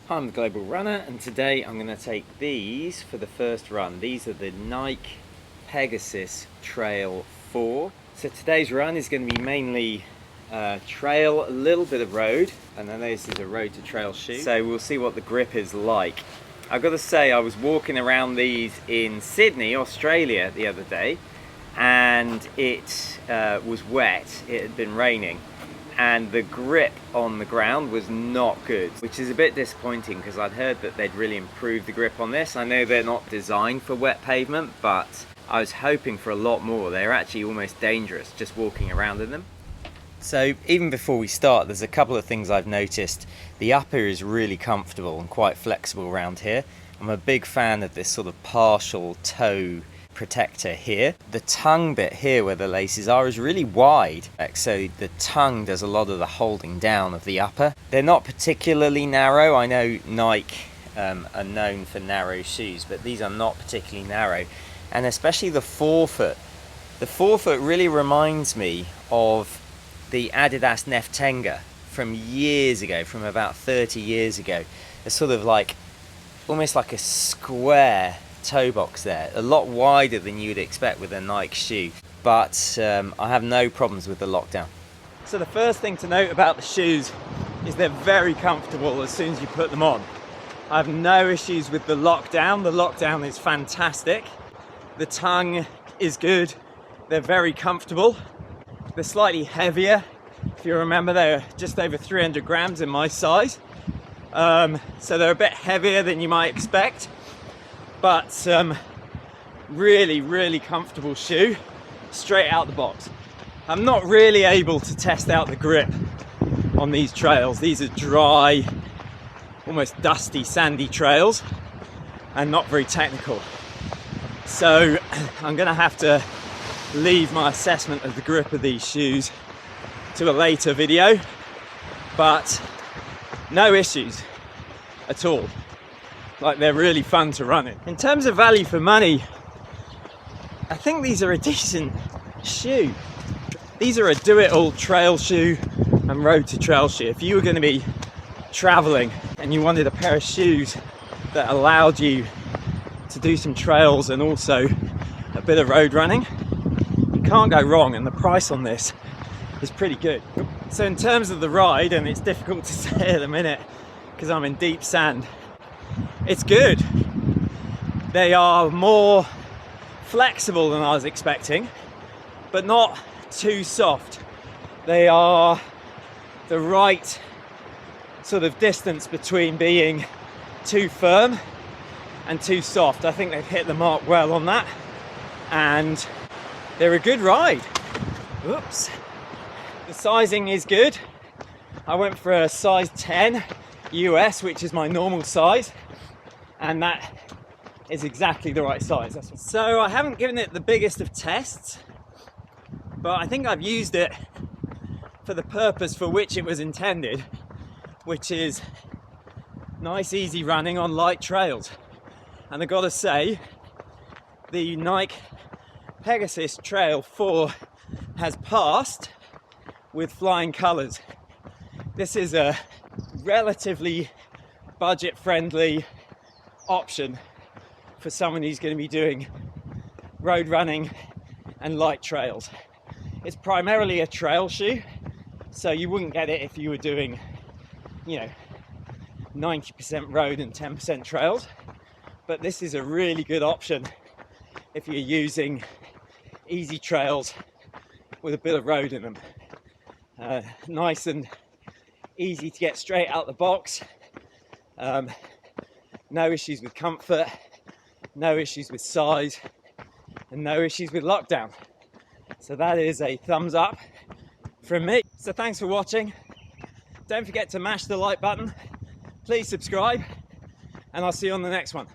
I'm the Global Runner, and today I'm going to take these for the first run. These are the Nike Pegasus Trail 4. So today's run is going to be mainly trail, a little bit of road, and then this is a road to trail shoe. So we'll see what the grip is like. I've got to say, I was walking around these in Sydney, Australia the other day, and it was wet. It had been raining, and the grip on the ground was not good, which is a bit disappointing because I'd heard that they'd really improved the grip on this. I know they're not designed for wet pavement, but I was hoping for a lot more. They're actually almost dangerous just walking around in them. So even before we start, there's a couple of things I've noticed. The upper is really comfortable and quite flexible around here. I'm a big fan of this sort of partial toe protector here. The tongue bit here where the laces are is really wide, so the tongue does a lot of the holding down of the upper. They're not particularly narrow. I know Nike are known for narrow shoes, but these are not particularly narrow, and especially the forefoot. The forefoot really reminds me of the Adidas Neftenga from years ago, from about 30 years ago. It's sort of like almost like a square toe box there, a lot wider than you'd expect with a Nike shoe, but I have no problems with the lockdown. So the first thing to note about the shoes is they're very comfortable as soon as you put them on. I have no issues with the lockdown. The lockdown is fantastic. The tongue is good. They're very comfortable. They're slightly heavier. If you remember, they're just over 300 grams in my size. So they're a bit heavier than you might expect, but really, really comfortable shoe straight out the box. I'm not really able to test out the grip on these trails. These are dry, almost dusty, sandy trails and not very technical. So I'm gonna have to leave my assessment of the grip of these shoes to a later video, but no issues at all. Like, they're really fun to run in. In terms of value for money, I think these are a decent shoe. These are a do-it-all trail shoe and road to trail shoe. If you were going to be traveling and you wanted a pair of shoes that allowed you to do some trails and also a bit of road running, you can't go wrong, and the price on this is pretty good. So in terms of the ride, and it's difficult to say at the minute because I'm in deep sand, it's good. They are more flexible than I was expecting, but not too soft. They are the right sort of distance between being too firm and too soft. I think they've hit the mark well on that, and they're a good ride. Oops. The sizing is good. I went for a size 10 US, which is my normal size, and that is exactly the right size. So I haven't given it the biggest of tests, but I think I've used it for the purpose for which it was intended, which is nice, easy running on light trails. And I've got to say, the Nike Pegasus Trail 4 has passed with flying colours. This is a relatively budget-friendly option for someone who's going to be doing road running and light trails. It's primarily a trail shoe, so you wouldn't get it if you were doing, 90% road and 10% trails, but this is a really good option if you're using easy trails with a bit of road in them. Nice and easy to get straight out the box. No issues with comfort, no issues with size, and no issues with lockdown. So that is a thumbs up from me. So thanks for watching. Don't forget to mash the like button. Please subscribe, and I'll see you on the next one.